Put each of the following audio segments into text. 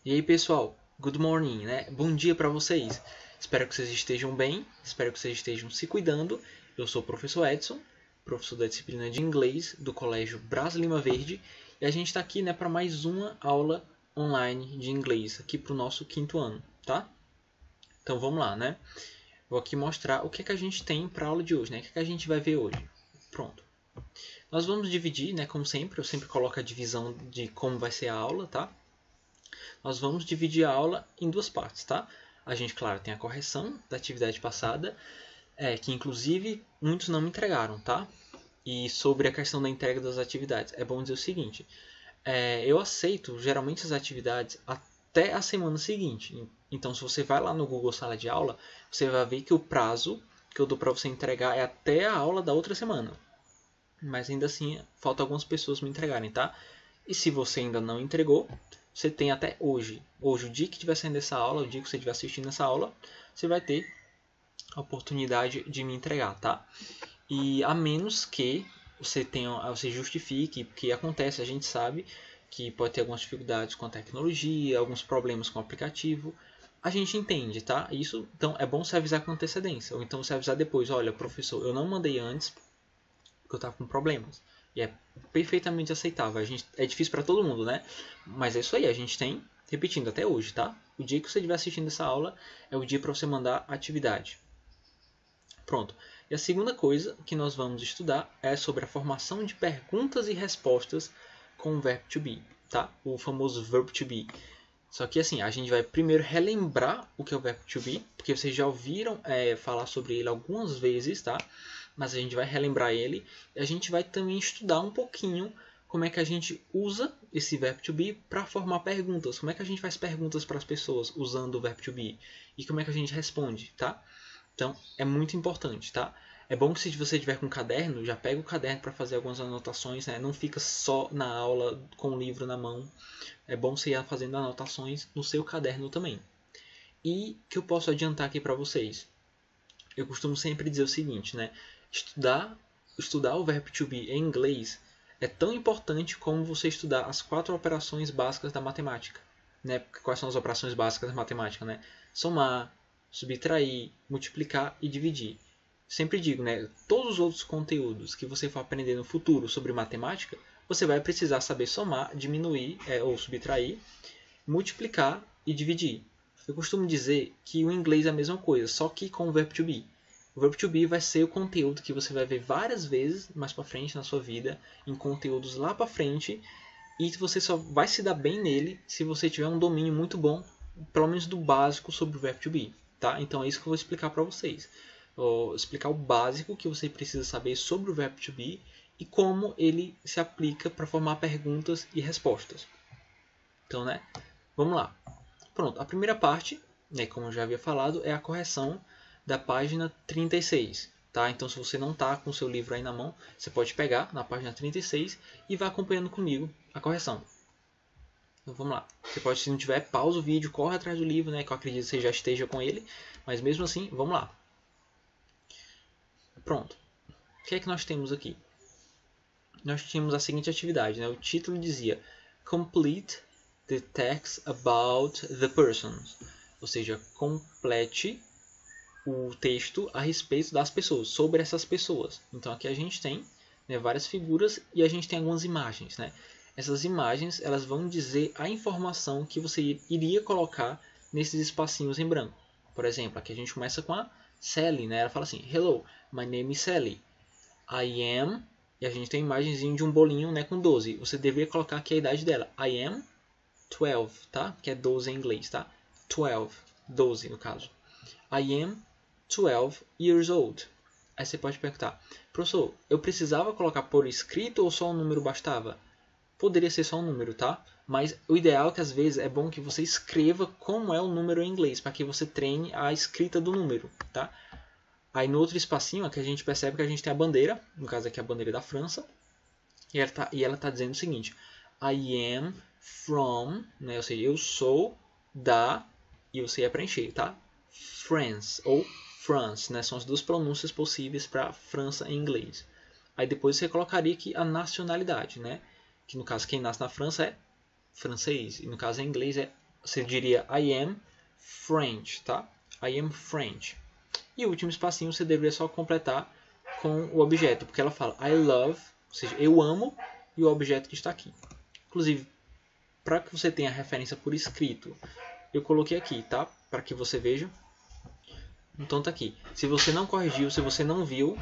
E aí pessoal, good morning, né? Bom dia para vocês. Espero que vocês estejam bem, espero que vocês estejam se cuidando. Eu sou o professor Edson, professor da disciplina de inglês do Colégio Braz Lima Verde. E a gente está aqui, né, para mais uma aula online de inglês, aqui para o nosso quinto ano, tá? Então vamos lá, né? Vou aqui mostrar o que é que a gente tem para a aula de hoje, né? O que é que a gente vai ver hoje. Pronto. Nós vamos dividir, né, como sempre, eu sempre coloco a divisão de como vai ser a aula, tá? Nós vamos dividir a aula em duas partes, tá? A gente, claro, tem a correção da atividade passada, que inclusive muitos não me entregaram, tá? E sobre a questão da entrega das atividades, é bom dizer o seguinte, eu aceito geralmente as atividades até a semana seguinte. Então, se você vai lá no Google Sala de Aula, você vai ver que o prazo que eu dou para você entregar é até a aula da outra semana. Mas ainda assim, falta algumas pessoas me entregarem, tá? E se você ainda não entregou, você tem até hoje. Hoje, o dia que estiver saindo essa aula, o dia que você estiver assistindo essa aula, você vai ter a oportunidade de me entregar, tá? E a menos que você justifique, porque acontece, a gente sabe que pode ter algumas dificuldades com a tecnologia, alguns problemas com o aplicativo. A gente entende, tá? Isso, então, é bom você avisar com antecedência. Ou então você avisar depois, olha, professor, eu não mandei antes porque eu estava com problemas. E é perfeitamente aceitável. É difícil para todo mundo, né? Mas é isso aí, a gente tem, repetindo até hoje, tá? O dia que você estiver assistindo essa aula é o dia para você mandar a atividade. Pronto. E a segunda coisa que nós vamos estudar é sobre a formação de perguntas e respostas com o verbo to be, tá? O famoso verb to be. Só que assim, a gente vai primeiro relembrar o que é o verbo to be, porque vocês já ouviram falar sobre ele algumas vezes, tá? Mas a gente vai relembrar ele e a gente vai também estudar um pouquinho como é que a gente usa esse verbo to be para formar perguntas. Como é que a gente faz perguntas para as pessoas usando o verbo to be e como é que a gente responde, tá? Então, é muito importante, tá? É bom que se você tiver com um caderno, já pega o caderno para fazer algumas anotações, né? Não fica só na aula com o livro na mão. É bom você ir fazendo anotações no seu caderno também. E que eu posso adiantar aqui para vocês? Eu costumo sempre dizer o seguinte, né? Estudar o verbo to be em inglês é tão importante como você estudar as 4 operações básicas da matemática. Né? Quais são as operações básicas da matemática? Né? Somar, subtrair, multiplicar e dividir. Sempre digo, né? Todos os outros conteúdos que você for aprender no futuro sobre matemática, você vai precisar saber somar, diminuir ou subtrair, multiplicar e dividir. Eu costumo dizer que o inglês é a mesma coisa, só que com o verbo to be. O verbo to be vai ser o conteúdo que você vai ver várias vezes mais para frente na sua vida, em conteúdos lá para frente, e você só vai se dar bem nele se você tiver um domínio muito bom, pelo menos do básico sobre o verbo to be, tá? Então é isso que eu vou explicar para vocês. Vou explicar o básico que você precisa saber sobre o verbo to be e como ele se aplica para formar perguntas e respostas. Então, né? Vamos lá. Pronto, a primeira parte, né, como eu já havia falado, é a correção da página 36. Tá? Então, se você não está com o seu livro aí na mão, você pode pegar na página 36 e vai acompanhando comigo a correção. Então, vamos lá. Você pode, se não tiver, pausa o vídeo, corre atrás do livro, né, que eu acredito que você já esteja com ele. Mas mesmo assim, vamos lá. Pronto. O que é que nós temos aqui? Nós tínhamos a seguinte atividade. Né? O título dizia Complete the text about the persons. Ou seja, complete o texto a respeito das pessoas, sobre essas pessoas. Então aqui a gente tem, né, várias figuras e a gente tem algumas imagens. Né? Essas imagens elas vão dizer a informação que você iria colocar nesses espacinhos em branco. Por exemplo, aqui a gente começa com a Sally. Né? Ela fala assim, Hello, my name is Sally. I am... E a gente tem uma imagenzinha de um bolinho, né, com 12. Você deveria colocar aqui a idade dela. I am 12, tá? Que é 12 em inglês, tá? 12, 12 no caso. I am 12 years old. Aí você pode perguntar, professor, eu precisava colocar por escrito ou só um número bastava? Poderia ser só um número, tá? Mas o ideal é que às vezes é bom que você escreva como é o número em inglês, para que você treine a escrita do número, tá? Aí no outro espacinho aqui a gente percebe que a gente tem a bandeira, no caso aqui a bandeira da França, e ela está dizendo o seguinte, I am from, né? Ou seja, eu sou da, e você ia preencher, tá? France ou France, né? São as duas pronúncias possíveis para França em inglês. Aí depois você colocaria aqui a nacionalidade, né? Que no caso quem nasce na França é francês, e no caso em inglês é você diria I am French, tá? I am French. E o último espacinho você deveria só completar com o objeto, porque ela fala I love, ou seja, eu amo, e o objeto que está aqui. Inclusive, para que você tenha referência por escrito, eu coloquei aqui, tá? Para que você veja. Então tá aqui. Se você não corrigiu, se você não viu,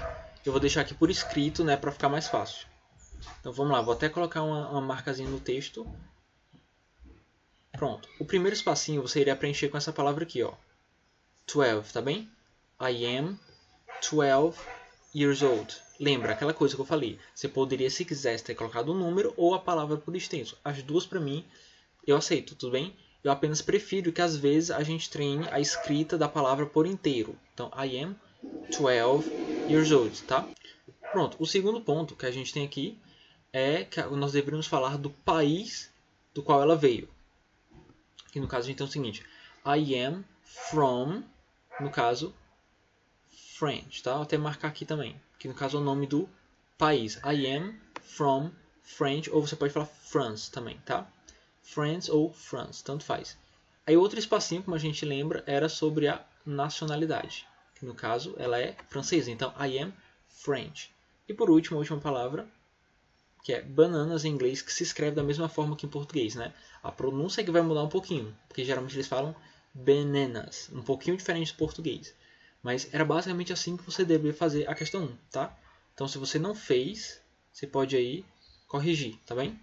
eu vou deixar aqui por escrito, né, para ficar mais fácil. Então vamos lá, vou até colocar uma marcazinha no texto. Pronto. O primeiro espacinho você iria preencher com essa palavra aqui, ó. 12, tá bem? I am 12 years old. Lembra aquela coisa que eu falei? Você poderia, se quisesse, ter colocado um número ou a palavra por extenso. As duas, para mim, eu aceito, tudo bem? Eu apenas prefiro que, às vezes, a gente treine a escrita da palavra por inteiro. Então, I am 12 years old, tá? Pronto. O segundo ponto que a gente tem aqui é que nós deveríamos falar do país do qual ela veio. Que, no caso, a gente tem o seguinte. I am from, no caso, French, tá? Vou até marcar aqui também, que no caso é o nome do país. I am from French, ou você pode falar France também, tá? France ou France, tanto faz. Aí outro espacinho, como a gente lembra, era sobre a nacionalidade, que no caso ela é francesa, então I am French. E por último, a última palavra, que é bananas em inglês, que se escreve da mesma forma que em português, né? A pronúncia é que vai mudar um pouquinho, porque geralmente eles falam bananas, um pouquinho diferente do português. Mas era basicamente assim que você deveria fazer a questão 1, tá? Então, se você não fez, você pode aí corrigir, tá bem?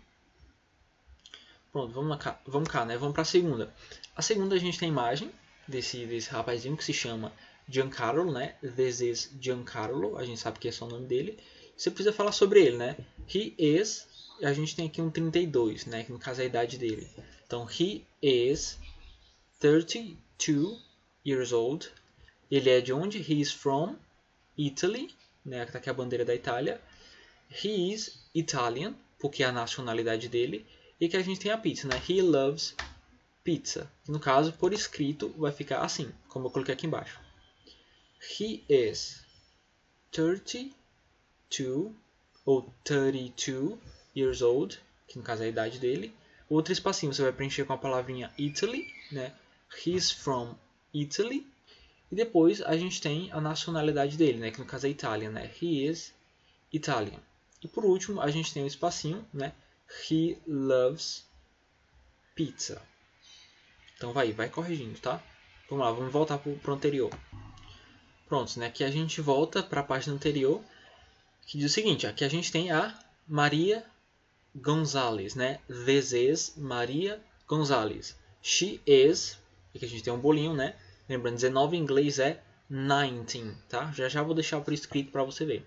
Pronto, vamos cá, né? Vamos para a segunda. A segunda a gente tem a imagem desse rapazinho que se chama Giancarlo, né? This is Giancarlo, a gente sabe que esse é o nome dele. Você precisa falar sobre ele, né? He is, a gente tem aqui um 32, né? Que no caso é a idade dele. Então, he is 32 years old. Ele é de onde? He is from Italy, né? Tá aqui a bandeira da Itália. He is Italian, porque é a nacionalidade dele. E que a gente tem a pizza, né? He loves pizza. No caso, por escrito, vai ficar assim, como eu coloquei aqui embaixo. He is 32 ou 32 years old, que no caso é a idade dele. Outro espacinho você vai preencher com a palavrinha Italy, né? He is from Italy. E depois a gente tem a nacionalidade dele, né? Que no caso é Italian, né? He is Italian. E por último, a gente tem o espacinho, né? He loves pizza. Então vai corrigindo, tá? Vamos lá, vamos voltar para o anterior. Pronto, né? Aqui a gente volta para a página anterior, que diz o seguinte. Aqui a gente tem a Maria Gonzalez, né? This is Maria Gonzalez. She is, aqui a gente tem um bolinho, né? Lembrando, 19 em inglês é 19, tá? Já vou deixar por escrito para você ver.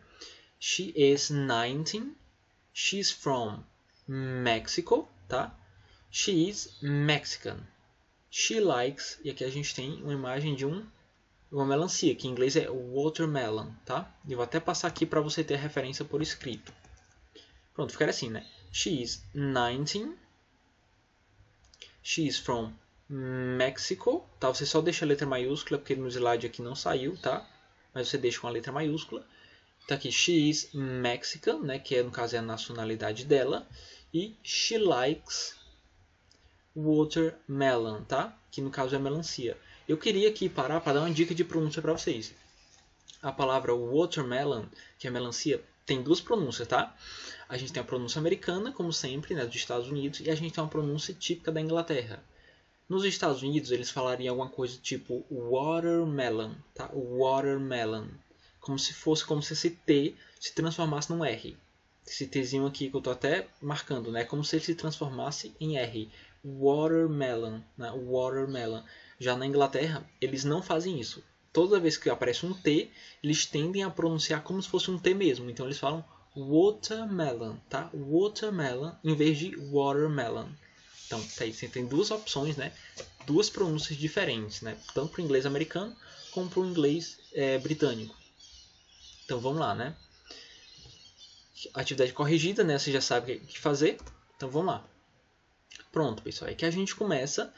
She is 19. She's from Mexico, tá? She is Mexican. She likes, e aqui a gente tem uma imagem de uma melancia, que em inglês é watermelon, tá? Eu vou até passar aqui para você ter a referência por escrito. Pronto, ficaria assim, né? She is 19. She is from Mexico, tá? Você só deixa a letra maiúscula, porque no slide aqui não saiu, tá? Mas você deixa com a letra maiúscula. Tá aqui, she is Mexican, né? Que no caso é a nacionalidade dela. E she likes watermelon, tá? Que no caso é melancia. Eu queria aqui parar para dar uma dica de pronúncia para vocês. A palavra watermelon, que é melancia, tem duas pronúncias, tá? A gente tem a pronúncia americana, como sempre, né? Dos Estados Unidos. E a gente tem uma pronúncia típica da Inglaterra. Nos Estados Unidos, eles falariam alguma coisa tipo watermelon, tá? Watermelon. Como se esse T se transformasse num R. Esse Tzinho aqui que eu estou até marcando, né? Como se ele se transformasse em R. Watermelon, né? Watermelon. Já na Inglaterra, eles não fazem isso. Toda vez que aparece um T, eles tendem a pronunciar como se fosse um T mesmo. Então eles falam watermelon, tá? Watermelon em vez de watermelon. Então, tá aí, você tem duas opções, né? Duas pronúncias diferentes, né? Tanto para o inglês americano como para o inglês britânico. Então, vamos lá, né? Atividade corrigida, né? Você já sabe o que fazer. Então, vamos lá. Pronto, pessoal. É que a gente começa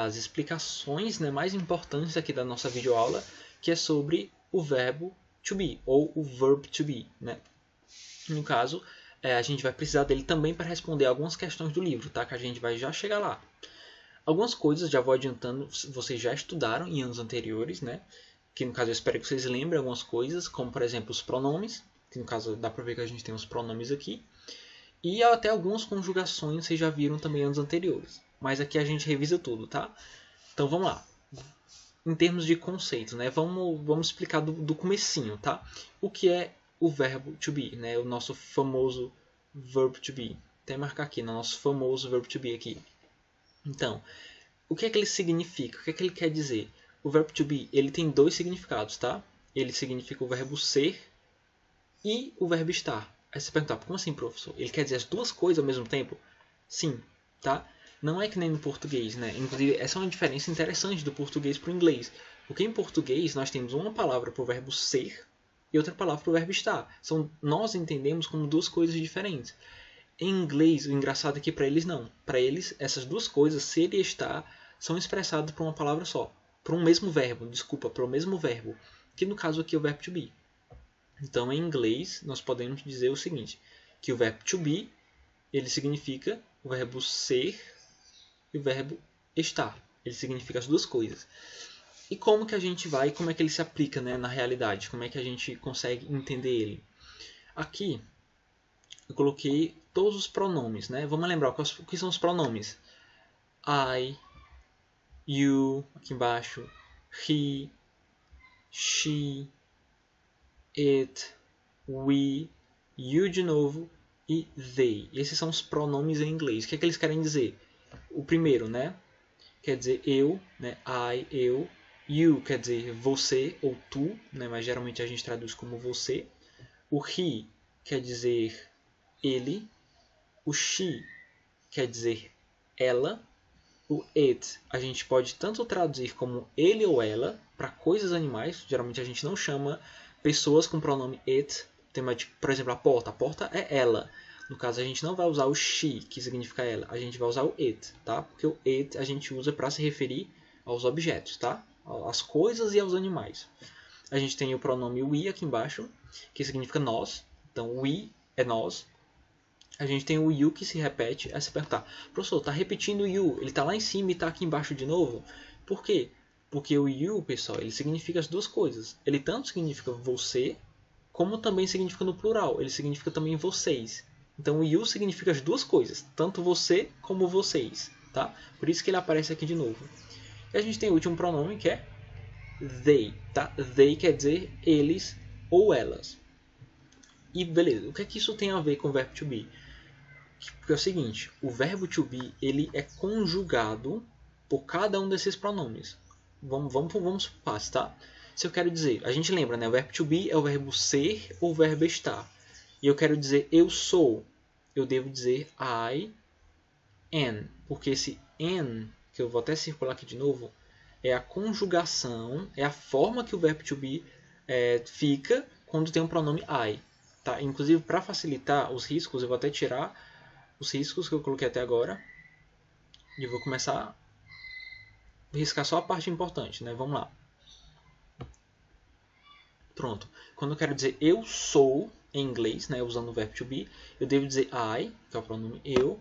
as explicações, né, mais importantes aqui da nossa videoaula, que é sobre o verbo to be, ou o verb to be, né? No caso, a gente vai precisar dele também para responder algumas questões do livro, tá? Que a gente vai já chegar lá. Algumas coisas, já vou adiantando, vocês já estudaram em anos anteriores, né? Que no caso eu espero que vocês lembrem algumas coisas, como por exemplo os pronomes, que no caso dá para ver que a gente tem os pronomes aqui. E até algumas conjugações vocês já viram também em anos anteriores. Mas aqui a gente revisa tudo, tá? Então vamos lá. Em termos de conceitos, né? Vamos explicar do comecinho, tá? O que é o verbo to be, né? O nosso famoso verb to be. Até marcar aqui, no nosso famoso verb to be aqui. Então, o que é que ele significa? O que é que ele quer dizer? O verbo to be, ele tem dois significados, tá? Ele significa o verbo ser e o verbo estar. Aí você pergunta, como assim, professor? Ele quer dizer as duas coisas ao mesmo tempo? Sim, tá? Não é que nem no português, né? Inclusive, essa é uma diferença interessante do português para o inglês. Porque em português nós temos uma palavra para o verbo ser e outra palavra para o verbo estar. Nós entendemos como duas coisas diferentes. Em inglês, o engraçado é que para eles não. Para eles, essas duas coisas, ser e estar, são expressadas por uma palavra só. Por um mesmo verbo, pelo mesmo verbo. Que no caso aqui é o verbo to be. Então, em inglês, nós podemos dizer o seguinte, que o verbo to be, ele significa o verbo ser e o verbo estar. Ele significa as duas coisas. E como que a gente como é que ele se aplica, né, na realidade? Como é que a gente consegue entender ele? Aqui, eu coloquei todos os pronomes, né? Vamos lembrar o que são os pronomes. I, you, aqui embaixo, he, she, it, we, you de novo e they. Esses são os pronomes em inglês. O que é que eles querem dizer? O primeiro, né? Quer dizer eu, né? I, eu. You quer dizer você ou tu, né? Mas geralmente a gente traduz como você. O he quer dizer ele. O she quer dizer ela. O it a gente pode tanto traduzir como ele ou ela para coisas animais. Geralmente a gente não chama pessoas com pronome it. Por exemplo, a porta. A porta é ela. No caso, a gente não vai usar o she, que significa ela. A gente vai usar o it, tá? Porque o it a gente usa para se referir aos objetos, tá? Às coisas e aos animais. A gente tem o pronome we aqui embaixo, que significa nós. Então, we é nós. A gente tem o you que se repete. Aí você perguntar, professor, tá repetindo o you? Ele tá lá em cima e tá aqui embaixo de novo? Por quê? Porque o you, pessoal, ele significa as duas coisas. Ele tanto significa você, como também significa no plural. Ele significa também vocês. Então o you significa as duas coisas, tanto você como vocês, tá? Por isso que ele aparece aqui de novo. E a gente tem o último pronome que é they, tá? They quer dizer eles ou elas. E beleza, o que é que isso tem a ver com o verbo to be? Porque é o seguinte, o verbo to be ele é conjugado por cada um desses pronomes. Vamos por partes, tá? Se eu quero dizer, a gente lembra, né? O verbo to be é o verbo ser ou o verbo estar. E eu quero dizer eu sou, eu devo dizer I am. Porque esse am, que eu vou até circular aqui de novo, é a conjugação, é a forma que o verbo to be fica quando tem um pronome I. Tá? Inclusive, para facilitar os riscos, eu vou até tirar os riscos que eu coloquei até agora. E vou começar a riscar só a parte importante, né? Vamos lá. Pronto. Quando eu quero dizer eu sou, em inglês, né, usando o verbo to be, eu devo dizer I, que é o pronome eu,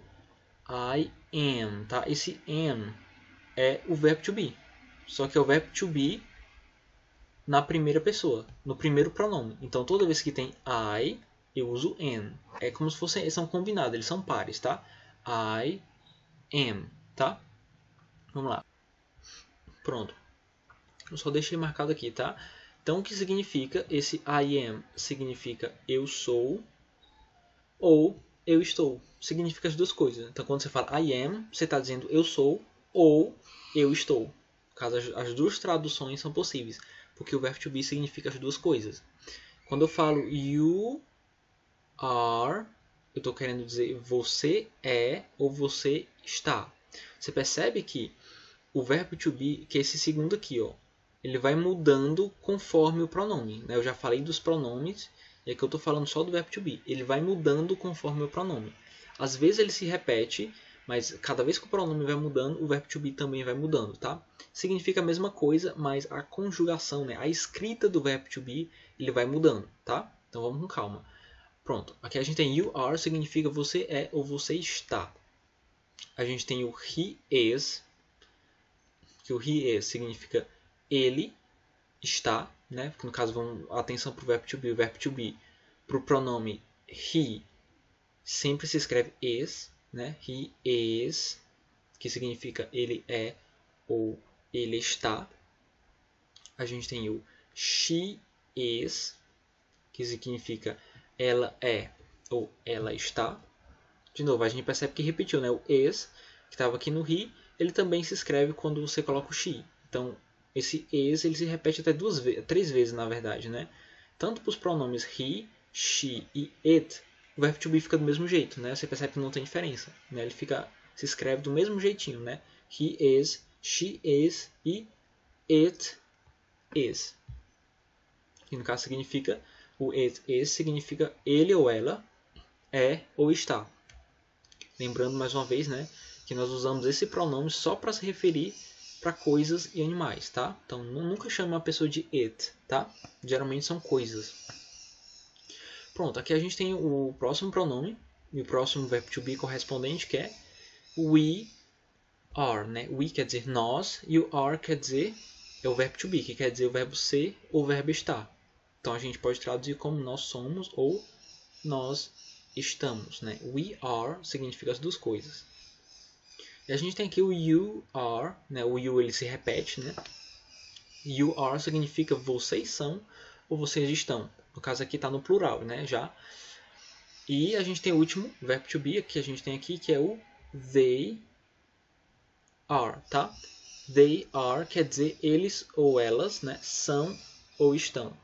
I am, tá? Esse am é o verbo to be, só que é o verbo to be na primeira pessoa, no primeiro pronome. Então, toda vez que tem I, eu uso am. É como se fossem, são combinados, eles são pares, tá? I am, tá? Vamos lá. Pronto. Eu só deixei marcado aqui, tá? Então, o que significa esse I am? Significa eu sou ou eu estou. Significa as duas coisas. Então, quando você fala I am, você está dizendo eu sou ou eu estou. Caso as duas traduções são possíveis, porque o verbo to be significa as duas coisas. Quando eu falo you are, eu estou querendo dizer você é ou você está. Você percebe que o verbo to be, que é esse segundo aqui, ó, ele vai mudando conforme o pronome. Né? Eu já falei dos pronomes, e aqui eu estou falando só do verbo to be. Ele vai mudando conforme o pronome. Às vezes ele se repete, mas cada vez que o pronome vai mudando, o verbo to be também vai mudando. Tá? Significa a mesma coisa, mas a conjugação, né? A escrita do verbo to be, ele vai mudando. Tá? Então vamos com calma. Pronto, aqui a gente tem you are, significa você é ou você está. A gente tem o he is, que o he is significa ele está, né? Porque no caso, atenção para o verbo to be. O verbo to be para o pronome he sempre se escreve is, né? He is, que significa ele é ou ele está. A gente tem o she is, que significa ela é ou ela está. De novo, a gente percebe que repetiu, né? O is, que estava aqui no he, ele também se escreve quando você coloca o she. Então, esse is ele se repete até três vezes, na verdade, né? Tanto para os pronomes he, she e it, o verbo to be fica do mesmo jeito, né? Você percebe que não tem diferença, né? Ele se escreve do mesmo jeitinho, né? He is, she is e it is. Que no caso significa, o it is significa ele ou ela é ou está. Lembrando mais uma vez, né, que nós usamos esse pronome só para se referir para coisas e animais, tá? Então nunca chame uma pessoa de it, tá? Geralmente são coisas. Pronto, aqui a gente tem o próximo pronome e o próximo verbo to be correspondente, que é we are, né? We quer dizer nós e o are quer dizer é o verbo to be, que quer dizer o verbo ser ou o verbo estar. Então a gente pode traduzir como nós somos ou nós estamos, né? We are significa as duas coisas. E a gente tem aqui o you are, né? O you ele se repete, né? You are significa vocês são ou vocês estão. No caso aqui está no plural, né? Já. E a gente tem o último verbo to be que a gente tem aqui, que é o they are, tá? They are quer dizer eles ou elas, né? São ou estão.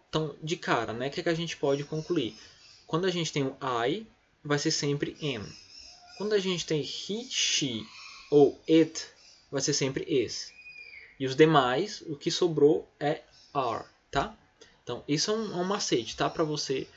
Então, de cara, né? O que a gente pode concluir? Quando a gente tem o I, vai ser sempre am. Quando a gente tem he, she ou it, vai ser sempre is. E os demais, o que sobrou é are, tá? Então, isso é um macete, tá? Para você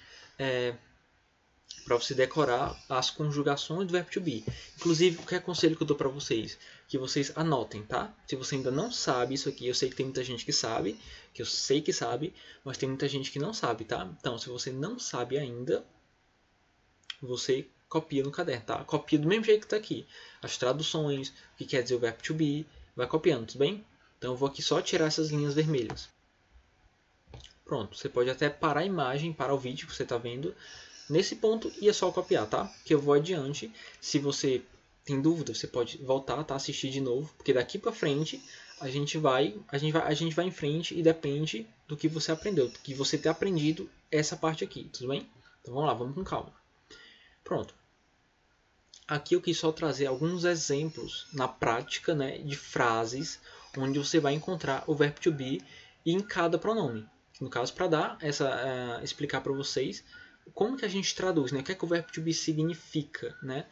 decorar as conjugações do verbo to be. Inclusive, o que é conselho que eu dou para vocês? Que vocês anotem, tá? Se você ainda não sabe isso aqui, eu sei que tem muita gente que sabe, que eu sei que sabe, mas tem muita gente que não sabe, tá? Então, se você não sabe ainda, você copia no caderno, tá? Copia do mesmo jeito que está aqui. As traduções, o que quer dizer o verbo to be, vai copiando, tudo bem? Então, eu vou aqui só tirar essas linhas vermelhas. Pronto, você pode até parar a imagem, parar o vídeo que você está vendo nesse ponto e é só copiar, tá? Que eu vou adiante. Se você tem dúvida, você pode voltar, tá? Assistir de novo, porque daqui para frente a gente vai em frente e depende do que você aprendeu, do que você ter aprendido essa parte aqui, tudo bem? Então vamos lá, vamos com calma. Pronto. Aqui eu quis só trazer alguns exemplos na prática, né, de frases onde você vai encontrar o verbo to be em cada pronome. No caso, para dar explicar para vocês como que a gente traduz, né? O que é que o verbo to be significa, né?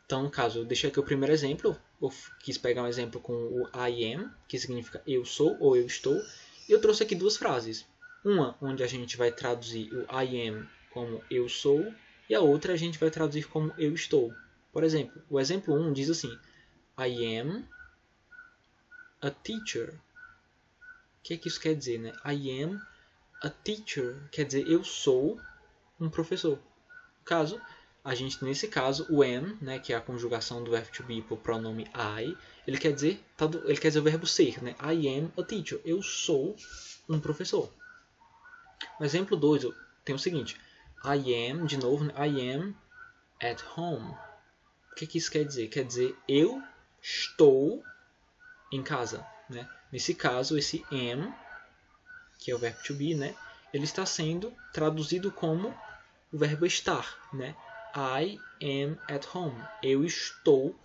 Então, no caso, eu deixei aqui o primeiro exemplo. Eu quis pegar um exemplo com o I am, que significa eu sou ou eu estou. E eu trouxe aqui duas frases. Uma onde a gente vai traduzir o I am como eu sou e a outra a gente vai traduzir como eu estou. Por exemplo, o exemplo 1 diz assim: I am a teacher. O que é que isso quer dizer, né? I am a teacher quer dizer eu sou um professor. Nesse caso, o am, né, que é a conjugação do verbo to be para o pronome I, ele quer dizer o verbo ser, né? I am a teacher. Eu sou um professor. No exemplo 2, tem o seguinte: I am, de novo, né? I am at home. O que isso quer dizer? Quer dizer eu estou em casa, né? Nesse caso, esse am, que é o verbo to be, né? Ele está sendo traduzido como o verbo estar, né? I am at home. Eu estou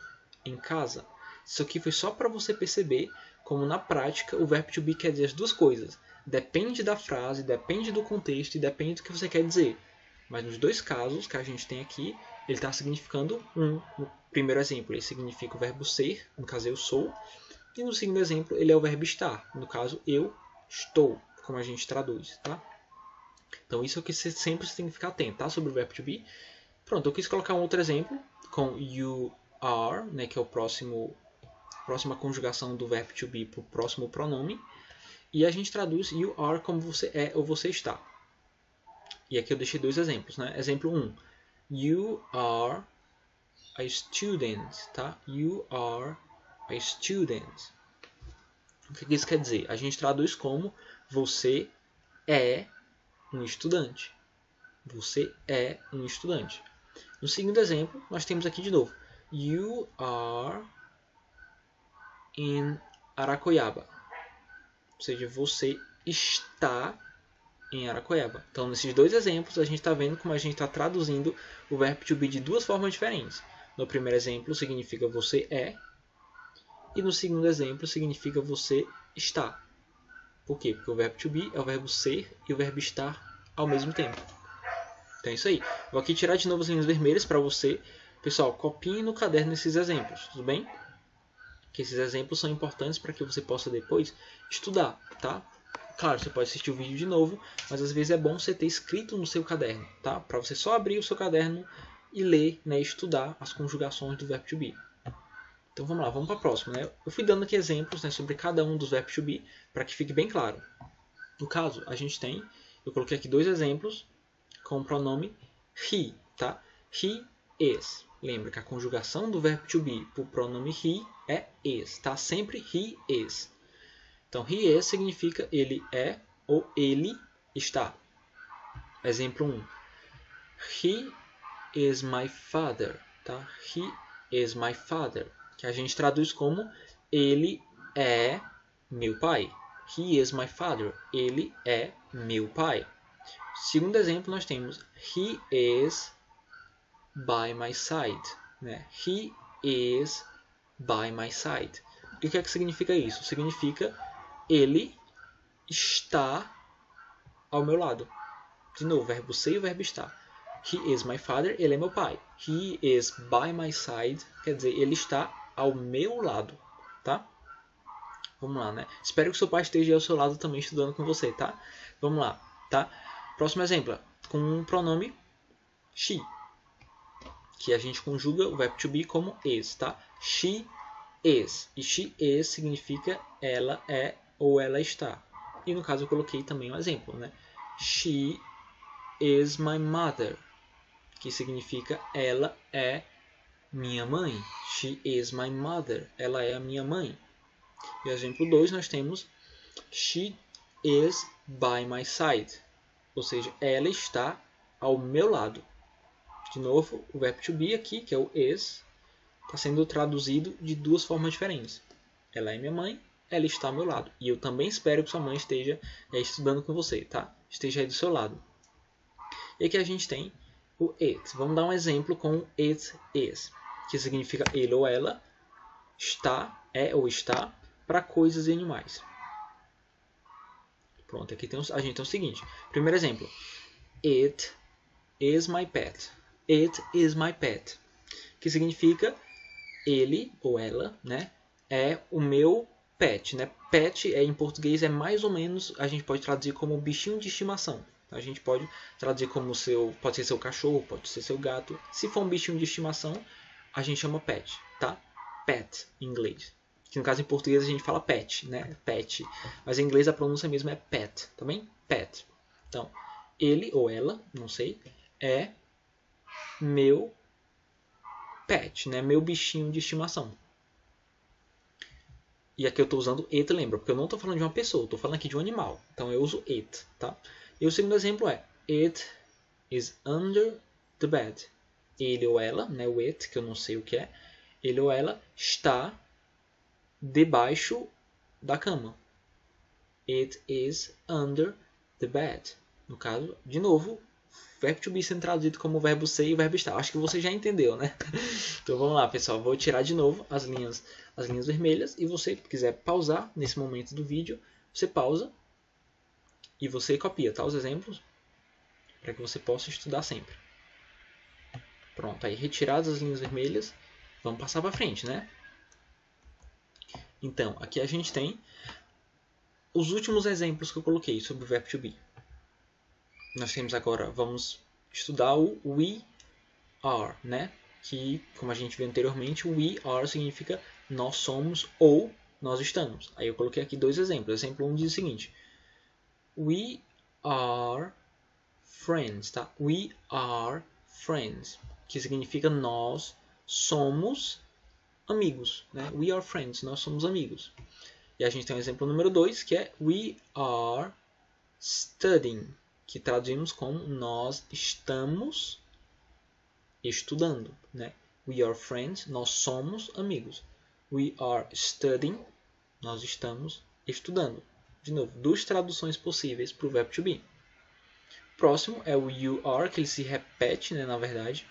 em casa. Isso aqui foi só para você perceber como na prática o verbo to be quer dizer as duas coisas. Depende da frase, depende do contexto e depende do que você quer dizer. Mas nos dois casos que a gente tem aqui, ele está significando no primeiro exemplo, ele significa o verbo ser, no caso eu sou. E no segundo exemplo, ele é o verbo estar, no caso eu estou, como a gente traduz, tá? Então isso é o que você sempre tem que ficar atento, tá? Sobre o verbo to be. Pronto, eu quis colocar um outro exemplo com you are, né, que é a próxima conjugação do verbo to be para o próximo pronome. E a gente traduz you are como você é ou você está. E aqui eu deixei dois exemplos, né? Exemplo 1. You are a student, tá? You are a student. O que isso quer dizer? A gente traduz como você é um estudante. Você é um estudante. No segundo exemplo, nós temos aqui de novo. You are in Aracoiaba. Ou seja, você está em Aracoiaba. Então, nesses dois exemplos, a gente está vendo como a gente está traduzindo o verbo to be de duas formas diferentes. No primeiro exemplo, significa você é. E no segundo exemplo, significa você está. Por quê? Porque o verbo to be é o verbo ser e o verbo estar ao mesmo tempo. Então é isso aí. Vou aqui tirar de novo as linhas vermelhas para você. Pessoal, copiem no caderno esses exemplos, tudo bem? Que esses exemplos são importantes para que você possa depois estudar, tá? Claro, você pode assistir o vídeo de novo, mas às vezes é bom você ter escrito no seu caderno, tá? Para você só abrir o seu caderno e ler, né, estudar as conjugações do verbo to be. Então vamos lá, vamos para a próxima, né? Eu fui dando aqui exemplos, né, sobre cada um dos verbos to be para que fique bem claro. No caso, a gente tem, eu coloquei aqui dois exemplos com o pronome he, tá? He is. Lembra que a conjugação do verbo to be para o pronome he é is, tá? Sempre he is. Então, he is significa ele é ou ele está. Exemplo 1. He is my father, tá? He is my father, que a gente traduz como ele é meu pai. He is my father. Ele é meu pai. Segundo exemplo, nós temos he is by my side, né? He is by my side. E o que é que significa isso? Significa ele está ao meu lado. De novo, verbo ser e o verbo estar. He is my father, ele é meu pai. He is by my side, quer dizer, ele está ao meu lado, tá? Vamos lá, né? Espero que seu pai esteja ao seu lado também estudando com você, tá? Vamos lá, tá? Próximo exemplo, com o pronome she, que a gente conjuga o verbo to be como is, tá? She is. E she is significa ela é ou ela está. E no caso eu coloquei também um exemplo, né? She is my mother, que significa ela é minha mãe. She is my mother. Ela é a minha mãe. E exemplo 2 nós temos she is by my side. Ou seja, ela está ao meu lado. De novo, o verbo to be aqui, que é o is, está sendo traduzido de duas formas diferentes. Ela é minha mãe, ela está ao meu lado. E eu também espero que sua mãe esteja estudando com você, tá? Esteja aí do seu lado. E aqui a gente tem o it. Vamos dar um exemplo com it is, que significa ele ou ela está, é ou está, para coisas e animais. Pronto, aqui tem a gente tem o seguinte. Primeiro exemplo. It is my pet. It is my pet. Que significa ele ou ela, né, é o meu pet, né? Pet em português é mais ou menos, a gente pode traduzir como bichinho de estimação. A gente pode traduzir como pode ser seu cachorro, pode ser seu gato. Se for um bichinho de estimação, a gente chama pet, tá? Pet em inglês. Que no caso em português a gente fala pet, né? Pet. Mas em inglês a pronúncia mesmo é pet, tá bem? Pet. Então, ele ou ela, não sei, é meu pet, né? Meu bichinho de estimação. E aqui eu estou usando it, lembra? Porque eu não estou falando de uma pessoa, estou falando aqui de um animal. Então eu uso it, tá? E o segundo exemplo é it is under the bed. Ele ou ela, né? O it, que eu não sei o que é. Ele ou ela está debaixo da cama. It is under the bed. No caso, de novo, verbo to be sendo traduzido como verbo ser e verbo estar. Acho que você já entendeu, né? Então vamos lá, pessoal. Vou tirar de novo as linhas vermelhas. E você quiser pausar nesse momento do vídeo, você pausa e você copia, tá? Os exemplos para que você possa estudar sempre. Pronto, aí retiradas as linhas vermelhas, vamos passar para frente, né? Então, aqui a gente tem os últimos exemplos que eu coloquei sobre o verbo to be. Nós temos agora, vamos estudar o we are, né? Que, como a gente viu anteriormente, o we are significa nós somos ou nós estamos. Aí eu coloquei aqui dois exemplos. Exemplo 1 diz o seguinte: we are friends, tá? We are friends, que significa nós somos amigos, né? We are friends, nós somos amigos. E a gente tem o exemplo número 2, que é we are studying, que traduzimos como nós estamos estudando, né? We are friends, nós somos amigos. We are studying, nós estamos estudando. De novo, duas traduções possíveis para o verbo to be. Próximo é o you are, que ele se repete, né, na verdade,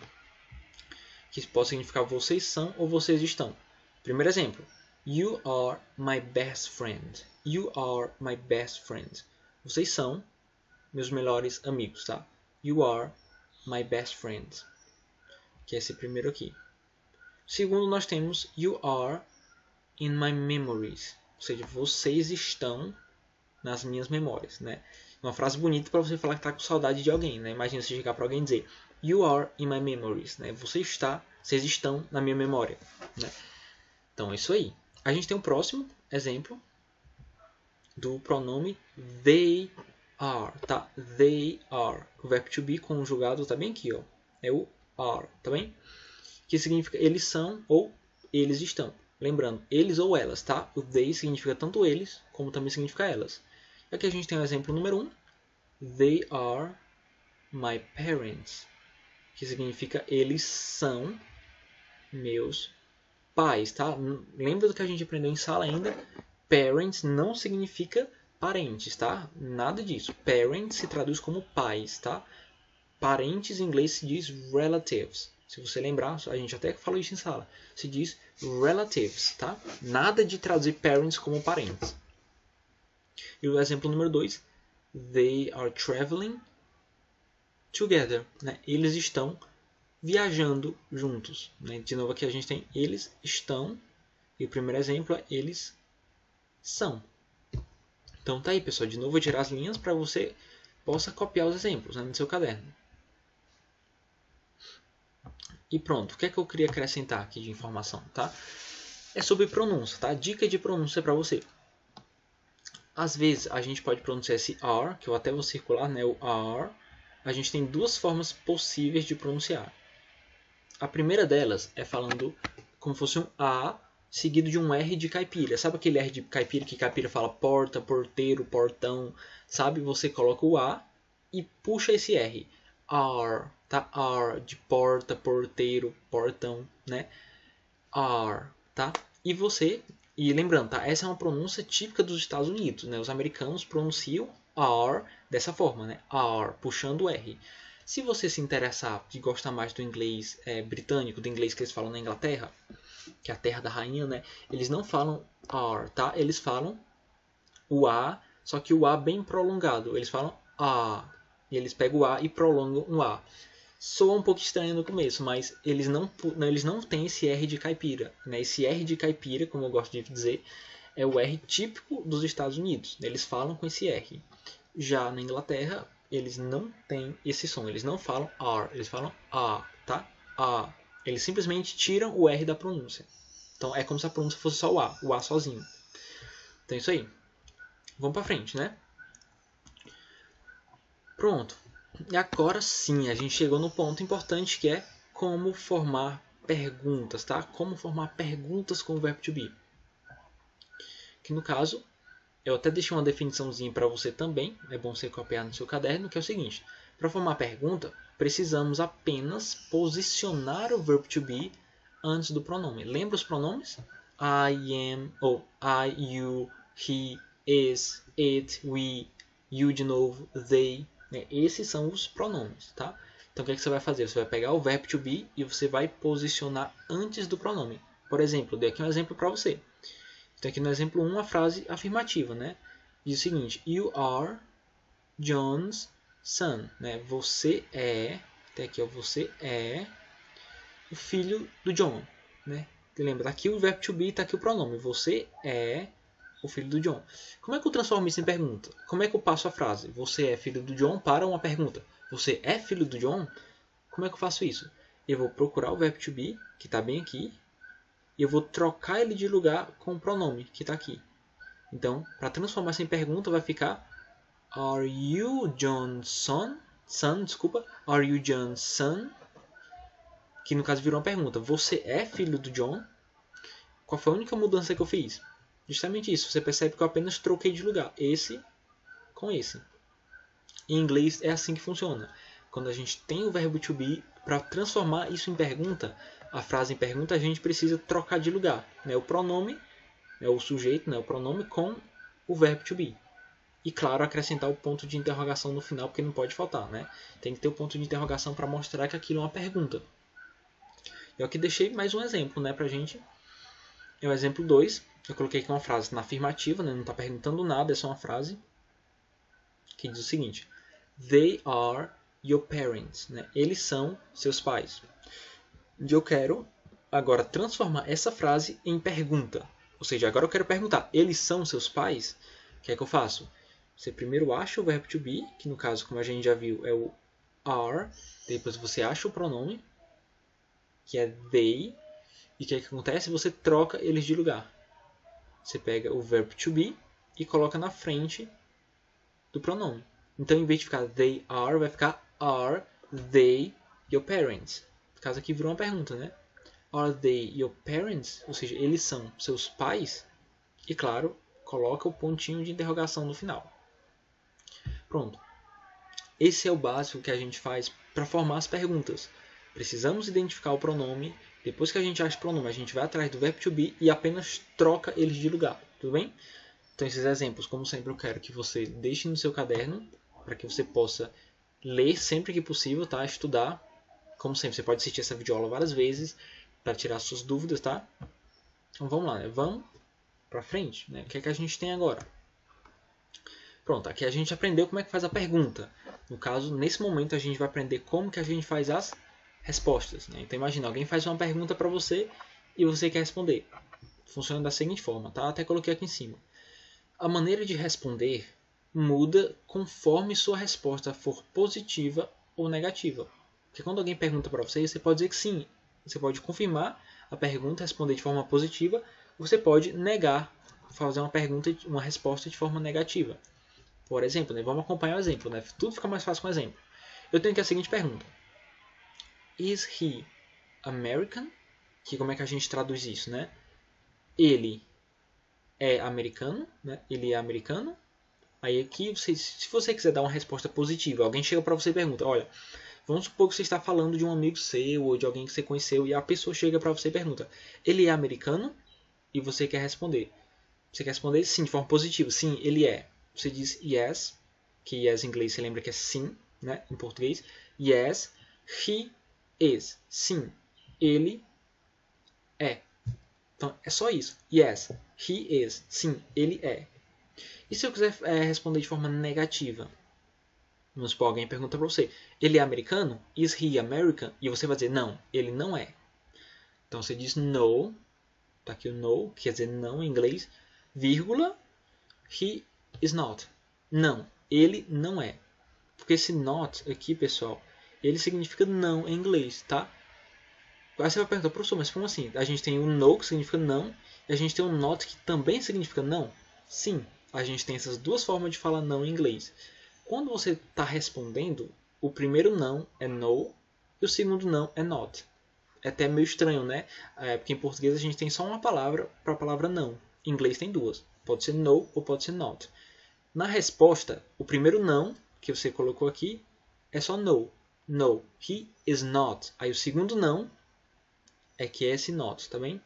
que pode significar vocês são ou vocês estão. Primeiro exemplo. You are my best friend. You are my best friend. Vocês são meus melhores amigos, tá? You are my best friend. Que é esse primeiro aqui. Segundo, nós temos you are in my memories. Ou seja, vocês estão nas minhas memórias, né? Uma frase bonita para você falar que está com saudade de alguém, né? Imagina você chegar para alguém e dizer you are in my memories, né? Vocês estão na minha memória, né? Então é isso aí. A gente tem um próximo exemplo do pronome they are, tá? They are. O verbo to be conjugado tá bem aqui, ó. É o are, tá bem? Que significa eles são ou eles estão. Lembrando, eles ou elas, tá? O they significa tanto eles como também significa elas. Aqui a gente tem o exemplo número 1. They are my parents. Que significa eles são meus pais, tá? Lembra do que a gente aprendeu em sala ainda? Parents não significa parentes, tá? Nada disso. Parents se traduz como pais, tá? Parentes em inglês se diz relatives. Se você lembrar, a gente até falou isso em sala. Se diz relatives, tá? Nada de traduzir parents como parentes. E o exemplo número 2. They are traveling together. Né? Eles estão viajando juntos. Né? De novo aqui a gente tem eles estão. E o primeiro exemplo é eles são. Então tá aí, pessoal. De novo eu vou tirar as linhas para você possa copiar os exemplos, né, no seu caderno. E pronto. O que é que eu queria acrescentar aqui de informação? Tá? É sobre pronúncia. Tá? Dica de pronúncia para você. Às vezes a gente pode pronunciar esse are, que eu até vou circular, né? O are. A gente tem duas formas possíveis de pronunciar. A primeira delas é falando como fosse um A seguido de um R de caipira. Sabe aquele R de caipira que caipira fala porta, porteiro, portão? Sabe? Você coloca o A e puxa esse R. Are, tá? Are, de porta, porteiro, portão, né? Are, tá? E lembrando, tá? Essa é uma pronúncia típica dos Estados Unidos, né? Os americanos pronunciam are dessa forma, né? Are, puxando o R. Se você se interessar e gostar mais do inglês britânico, do inglês que eles falam na Inglaterra, que é a terra da rainha, né? Eles não falam are, tá? Eles falam o A, só que o A bem prolongado. Eles falam A. E eles pegam o A e prolongam o A. Soa um pouco estranho no começo, mas eles não têm esse R de caipira. Né? Esse R de caipira, como eu gosto de dizer, é o R típico dos Estados Unidos. Eles falam com esse R. Já na Inglaterra, eles não têm esse som. Eles não falam are, eles falam A, tá? A. Eles simplesmente tiram o R da pronúncia. Então é como se a pronúncia fosse só o A sozinho. Então é isso aí. Vamos pra frente, né? Pronto. E agora sim, a gente chegou no ponto importante que é como formar perguntas, tá? Como formar perguntas com o verbo to be. Que no caso, eu até deixei uma definiçãozinha para você também, é bom você copiar no seu caderno, que é o seguinte. Para formar pergunta, precisamos apenas posicionar o verbo to be antes do pronome. Lembra os pronomes? I am, ou I, you, he, is, it, we, you de novo, they. Esses são os pronomes, tá? Então o que é que você vai fazer? Você vai pegar o verbo to be e você vai posicionar antes do pronome. Por exemplo, dei aqui um exemplo para você. Então aqui no exemplo 1, uma frase afirmativa, né? Diz o seguinte: You are John's son. Né? Você é, até aqui, ó, você é o filho do John. Né? Lembra, tá aqui o verbo to be, está aqui o pronome. Você é o filho do John. Como é que eu transformo isso em pergunta? Como é que eu passo a frase? Você é filho do John para uma pergunta. Você é filho do John? Como é que eu faço isso? Eu vou procurar o verbo to be, que está bem aqui, e eu vou trocar ele de lugar com o pronome, que está aqui. Então, para transformar isso em pergunta, vai ficar Are you John's son? Desculpa. Are you John's son? Que no caso virou uma pergunta. Você é filho do John? Qual foi a única mudança que eu fiz? Justamente isso. Você percebe que eu apenas troquei de lugar. Esse com esse. Em inglês é assim que funciona. Quando a gente tem o verbo to be, para transformar isso em pergunta, a frase em pergunta, a gente precisa trocar de lugar. Né? O pronome, né? O sujeito, né? O pronome com o verbo to be. E, claro, acrescentar o ponto de interrogação no final, porque não pode faltar. Né? Tem que ter o ponto de interrogação para mostrar que aquilo é uma pergunta. Eu aqui deixei mais um exemplo, né, pra gente. É o exemplo 2. Eu coloquei aqui uma frase na afirmativa, né, não está perguntando nada, é só uma frase. Que diz o seguinte: They are your parents. Né? Eles são seus pais. E eu quero agora transformar essa frase em pergunta. Ou seja, agora eu quero perguntar: eles são seus pais? O que é que eu faço? Você primeiro acha o verbo to be, que no caso, como a gente já viu, é o are. Depois você acha o pronome, que é they. E o que é que acontece? Você troca eles de lugar. Você pega o verbo to be e coloca na frente do pronome. Então, em vez de ficar they are, vai ficar are they your parents? No caso aqui virou uma pergunta, né? Are they your parents? Ou seja, eles são seus pais? E, claro, coloca o pontinho de interrogação no final. Pronto. Esse é o básico que a gente faz para formar as perguntas. Precisamos identificar o pronome. Depois que a gente acha o pronome, a gente vai atrás do verbo to be e apenas troca eles de lugar. Tudo bem? Então, esses exemplos, como sempre, eu quero que você deixe no seu caderno para que você possa ler sempre que possível, tá? Estudar. Como sempre, você pode assistir essa videoaula várias vezes para tirar suas dúvidas, tá? Então, vamos lá, né? Vamos para frente, né? O que é que a gente tem agora? Pronto, aqui a gente aprendeu como é que faz a pergunta. No caso, nesse momento, a gente vai aprender como que a gente faz as respostas, né? Então, imagina, alguém faz uma pergunta para você e você quer responder. Funciona da seguinte forma, tá? Até coloquei aqui em cima. A maneira de responder muda conforme sua resposta for positiva ou negativa. Porque quando alguém pergunta para você, você pode dizer que sim. Você pode confirmar a pergunta, responder de forma positiva. Você pode negar, fazer uma pergunta, uma resposta de forma negativa. Por exemplo, né? Vamos acompanhar o exemplo. Né? Tudo fica mais fácil com o exemplo. Eu tenho aqui a seguinte pergunta. Is he American? Que como é que a gente traduz isso, né? Ele é americano, né? Ele é americano. Aí aqui, se você quiser dar uma resposta positiva, alguém chega para você e pergunta, olha, vamos supor que você está falando de um amigo seu ou de alguém que você conheceu e a pessoa chega para você e pergunta, ele é americano? E você quer responder. Você quer responder sim, de forma positiva. Sim, ele é. Você diz yes, que yes em inglês você lembra que é sim, né? Em português. Yes, he is. Sim, ele é. Então, é só isso. Yes, he is. Sim, ele é. E se eu quiser responder de forma negativa? Vamos supor, alguém pergunta para você, ele é americano? Is he American? E você vai dizer, não, ele não é. Então você diz no, tá aqui o no, que quer dizer não em inglês, vírgula, he is not. Não, ele não é. Porque esse not aqui, pessoal, ele significa não em inglês, tá? Aí você vai perguntar, professor, mas como assim? A gente tem o no, que significa não, e a gente tem o not, que também significa não? Sim, a gente tem essas duas formas de falar não em inglês. Quando você está respondendo, o primeiro não é no e o segundo não é not. É até meio estranho, né? Porque em português a gente tem só uma palavra para a palavra não. Em inglês tem duas. Pode ser no ou pode ser not. Na resposta, o primeiro não que você colocou aqui é só no. No, he is not. Aí o segundo não é que é esse not, tá bem?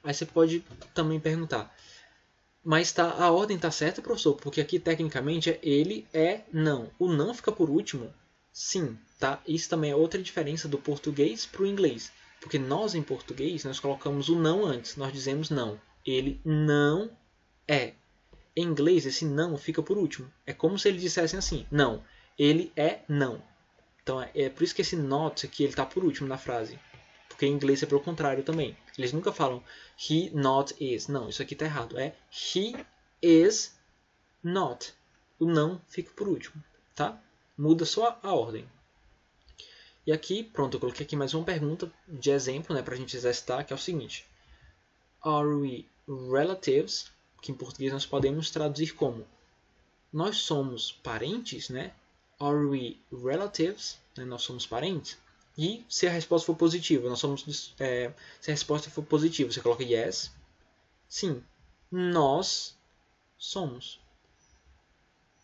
Aí você pode também perguntar, mas a ordem está certa, professor? Porque aqui tecnicamente é ele é não. O não fica por último? Sim, tá? Isso também é outra diferença do português para o inglês. Porque nós em português nós colocamos o não antes. Nós dizemos não. Ele não é. Em inglês esse não fica por último. É como se eles dissessem assim, não, ele é não. Então é por isso que esse not aqui ele está por último na frase. Porque em inglês é pelo contrário também. Eles nunca falam he not is. Não, isso aqui está errado. É he is not. O não fica por último, tá? Muda só a ordem. E aqui, pronto, eu coloquei aqui mais uma pergunta de exemplo, né, para a gente exercitar, que é o seguinte. Are we relatives? Que em português nós podemos traduzir como nós somos parentes, né? Are we relatives? Né? Nós somos parentes. E se a resposta for positiva, se a resposta for positiva, você coloca yes. Sim, nós somos.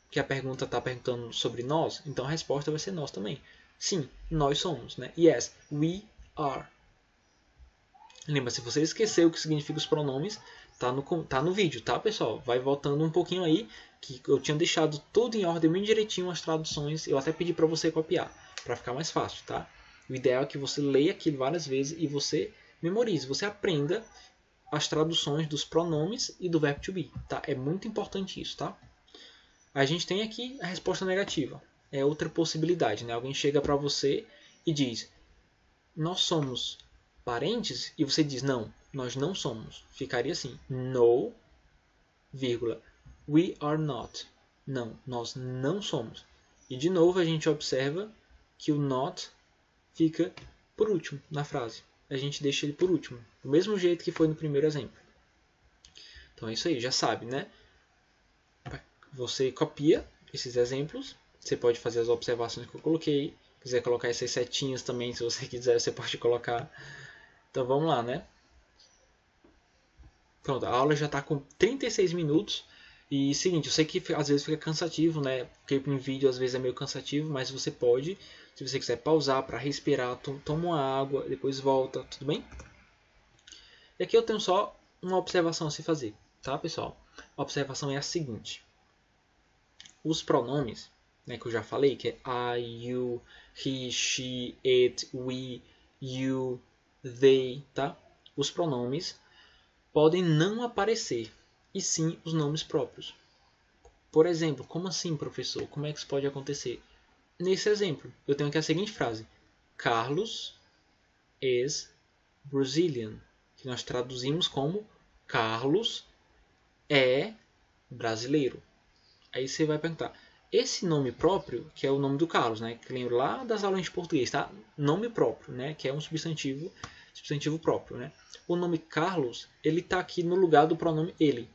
Que a pergunta está perguntando sobre nós, então a resposta vai ser nós também. Sim, nós somos, né? Yes, we are. Lembra, se você esqueceu o que significa os pronomes, tá no vídeo, tá, pessoal? Vai voltando um pouquinho aí, que eu tinha deixado tudo em ordem bem direitinho as traduções. Eu até pedi para você copiar, para ficar mais fácil, tá? O ideal é que você leia aquilo várias vezes e você memorize, você aprenda as traduções dos pronomes e do verbo to be, tá? É muito importante isso, tá? A gente tem aqui a resposta negativa. É outra possibilidade, né? Alguém chega para você e diz: nós somos parentes? E você diz: não, nós não somos. Ficaria assim: no, vírgula, we are not. Não, nós não somos. E de novo a gente observa que o not fica por último na frase. A gente deixa ele por último, do mesmo jeito que foi no primeiro exemplo. Então é isso aí, já sabe, né? Você copia esses exemplos. Você pode fazer as observações que eu coloquei. Se quiser colocar essas setinhas também, se você quiser, você pode colocar. Então vamos lá, né? Pronto, a aula já está com 36 minutos. E seguinte, eu sei que às vezes fica cansativo, né? Porque em vídeo às vezes é meio cansativo, mas você pode, se você quiser pausar para respirar, toma uma água, depois volta, tudo bem? E aqui eu tenho só uma observação a se fazer, tá, pessoal? A observação é a seguinte. Os pronomes, né, que eu já falei, que é I, you, he, she, it, we, you, they, tá? Os pronomes podem não aparecer, e sim os nomes próprios. Por exemplo, como assim, professor? Como é que isso pode acontecer? Nesse exemplo, eu tenho aqui a seguinte frase: Carlos is Brazilian, que nós traduzimos como Carlos é brasileiro. Aí você vai perguntar, esse nome próprio, que é o nome do Carlos, né? Que lembro lá das aulas de português, tá? Nome próprio, né? Que é um substantivo próprio, né? O nome Carlos, ele está aqui no lugar do pronome ele.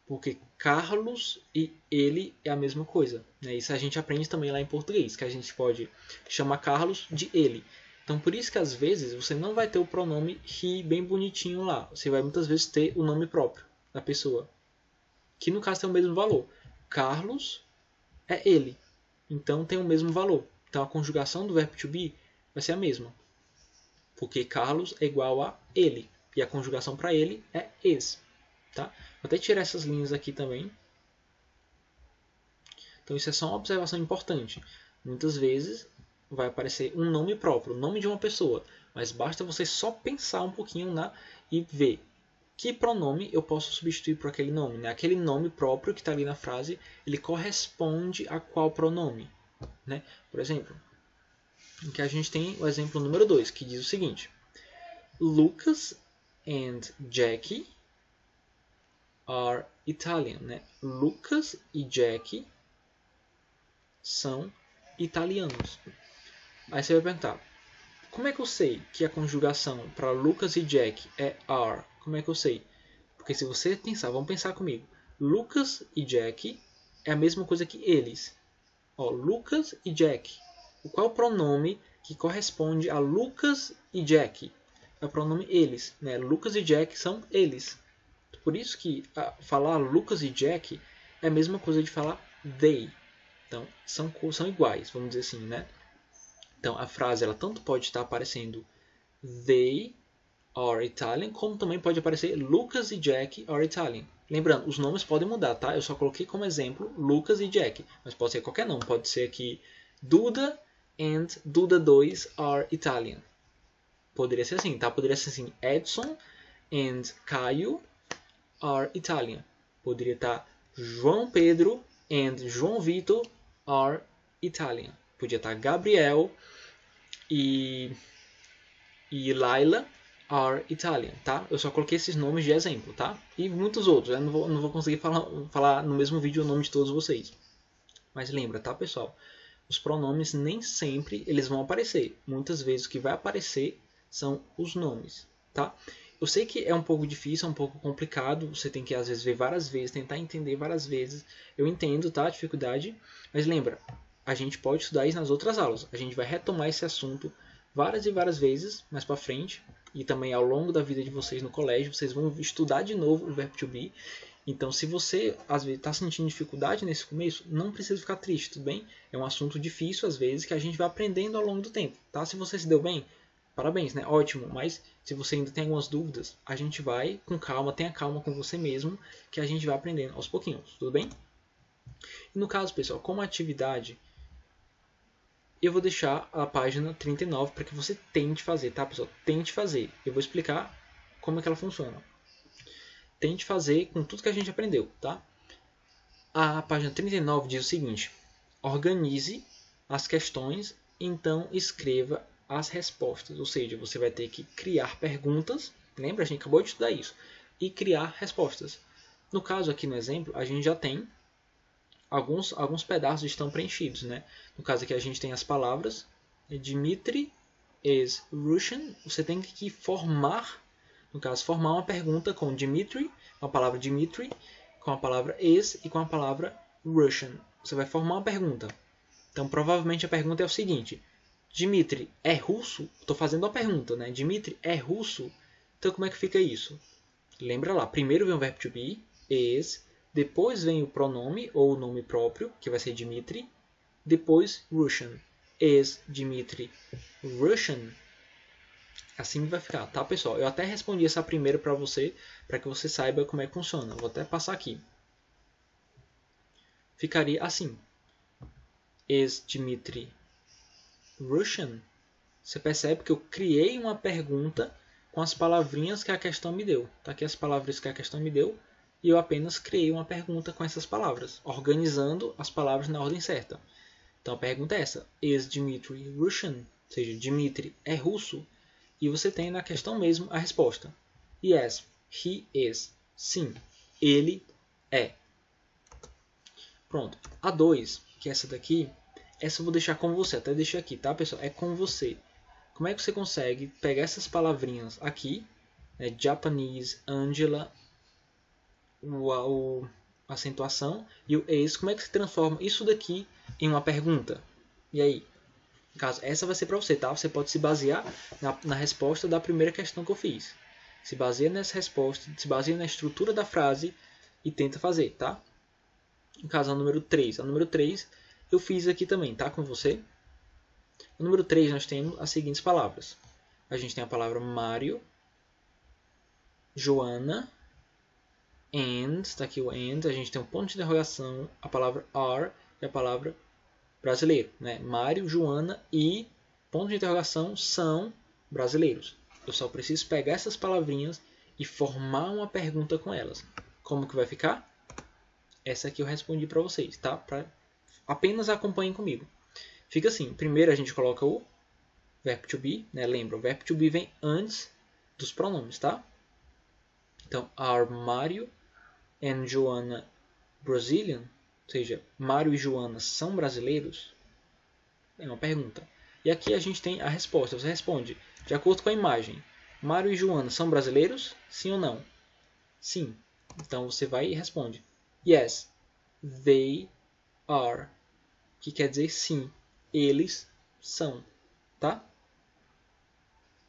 Porque Carlos e ele é a mesma coisa, né? Isso a gente aprende também lá em português, que a gente pode chamar Carlos de ele. Então, por isso que às vezes você não vai ter o pronome he bem bonitinho lá. Você vai muitas vezes ter o nome próprio da pessoa, que no caso tem o mesmo valor. Carlos é ele, então tem o mesmo valor. Então a conjugação do verbo to be vai ser a mesma, porque Carlos é igual a ele, e a conjugação para ele é is. Tá? Vou até tirar essas linhas aqui também. Então isso é só uma observação importante. Muitas vezes vai aparecer um nome próprio, o nome de uma pessoa, mas basta você só pensar um pouquinho e ver que pronome eu posso substituir por aquele nome, né? Aquele nome próprio que está ali na frase, ele corresponde a qual pronome, né? Por exemplo, aqui a gente tem o exemplo número 2, que diz o seguinte: Lucas and Jackie are Italian, né? Lucas e Jackie são italianos. Aí você vai perguntar, como é que eu sei que a conjugação para Lucas e Jack é are? Como é que eu sei? Porque se você pensar, vamos pensar comigo. Lucas e Jack é a mesma coisa que eles. Ó, Lucas e Jack. Qual é o pronome que corresponde a Lucas e Jack? É o pronome eles, né? Lucas e Jack são eles. Por isso que falar Lucas e Jack é a mesma coisa de falar they. Então, são iguais, vamos dizer assim, né? Então, a frase ela tanto pode estar aparecendo they are Italian, como também pode aparecer Lucas e Jack are Italian. Lembrando, os nomes podem mudar, tá? Eu só coloquei como exemplo Lucas e Jack, mas pode ser qualquer nome. Pode ser aqui Duda and Duda 2 are Italian. Poderia ser assim, tá? Poderia ser assim, Edson and Caio are Italian. Poderia estar João Pedro and João Vitor are Italian. Podia estar Gabriel e Laila are Italian, tá? Eu só coloquei esses nomes de exemplo, tá? E muitos outros. Eu não vou conseguir falar no mesmo vídeo o nome de todos vocês. Mas lembra, tá, pessoal? Os pronomes nem sempre eles vão aparecer. Muitas vezes o que vai aparecer são os nomes, tá? Eu sei que é um pouco difícil, é um pouco complicado. Você tem que, às vezes, ver várias vezes, tentar entender várias vezes. Eu entendo, tá? A dificuldade. Mas lembra, a gente pode estudar isso nas outras aulas. A gente vai retomar esse assunto várias e várias vezes mais para frente. e também ao longo da vida de vocês no colégio, vocês vão estudar de novo o verbo to be. Então, se você às vezes está sentindo dificuldade nesse começo, não precisa ficar triste, tudo bem? É um assunto difícil às vezes que a gente vai aprendendo ao longo do tempo, tá? Se você se deu bem, parabéns, né? Ótimo. Mas se você ainda tem algumas dúvidas, a gente vai com calma, tenha calma com você mesmo, que a gente vai aprendendo aos pouquinhos, tudo bem? E no caso, pessoal, como atividade, eu vou deixar a página 39 para que você tente fazer, tá, pessoal? Tente fazer. Eu vou explicar como é que ela funciona. Tente fazer com tudo que a gente aprendeu, tá? A página 39 diz o seguinte: organize as questões, então escreva as respostas. Ou seja, você vai ter que criar perguntas, lembra? A gente acabou de estudar isso. E criar respostas. No caso aqui no exemplo, a gente já tem alguns pedaços estão preenchidos, né? No caso aqui a gente tem as palavras Dmitry is Russian. Você tem que formar, no caso, formar uma pergunta com Dmitry, com a palavra Dmitry, com a palavra is e com a palavra Russian. Você vai formar uma pergunta. Então, provavelmente a pergunta é o seguinte: Dmitry é russo? Estou fazendo uma pergunta, né? Dmitry é russo? Então, como é que fica isso? Lembra lá, primeiro vem o verbo to be, is, depois vem o pronome ou o nome próprio, que vai ser Dmitry, depois Russian. Is Dmitry Russian? Assim vai ficar, tá, pessoal? Eu até respondi essa primeira para você, para que você saiba como é que funciona. Vou até passar aqui. Ficaria assim. Is Dmitry Russian? Você percebe que eu criei uma pergunta com as palavrinhas que a questão me deu. Tá aqui as palavras que a questão me deu. E eu apenas criei uma pergunta com essas palavras, organizando as palavras na ordem certa. Então a pergunta é essa: Is Dmitry Russian? Ou seja, Dmitry é russo? E você tem na questão mesmo a resposta. Yes, he is. Sim, ele é. Pronto. A 2, que é essa daqui, essa eu vou deixar com você. Até deixei aqui, tá, pessoal? É com você. Como é que você consegue pegar essas palavrinhas aqui, né, Japanese, Angela, a acentuação e o is, como é que se transforma isso daqui em uma pergunta? E aí? No caso, essa vai ser para você, tá? Você pode se basear na resposta da primeira questão que eu fiz. Se baseia nessa resposta, se baseia na estrutura da frase e tenta fazer, tá? No caso, a número 3. A número 3 eu fiz aqui também, tá? Com você. No número 3 nós temos as seguintes palavras. A gente tem a palavra Mário, Joana, and, está aqui o and, a gente tem um ponto de interrogação, a palavra are e a palavra brasileiro, né? Mário, Joana e ponto de interrogação são brasileiros. Eu só preciso pegar essas palavrinhas e formar uma pergunta com elas. Como que vai ficar? Essa aqui eu respondi para vocês, tá? Apenas acompanhem comigo. Fica assim, primeiro a gente coloca o verbo to be, né? Lembra, o verbo to be vem antes dos pronomes, tá? Então, are Mário and Joana Brazilian? Ou seja, Mário e Joana são brasileiros? É uma pergunta. E aqui a gente tem a resposta. Você responde de acordo com a imagem. Mário e Joana são brasileiros? Sim ou não? Sim. Então você vai e responde. Yes, they are. Que quer dizer sim, eles são. Tá?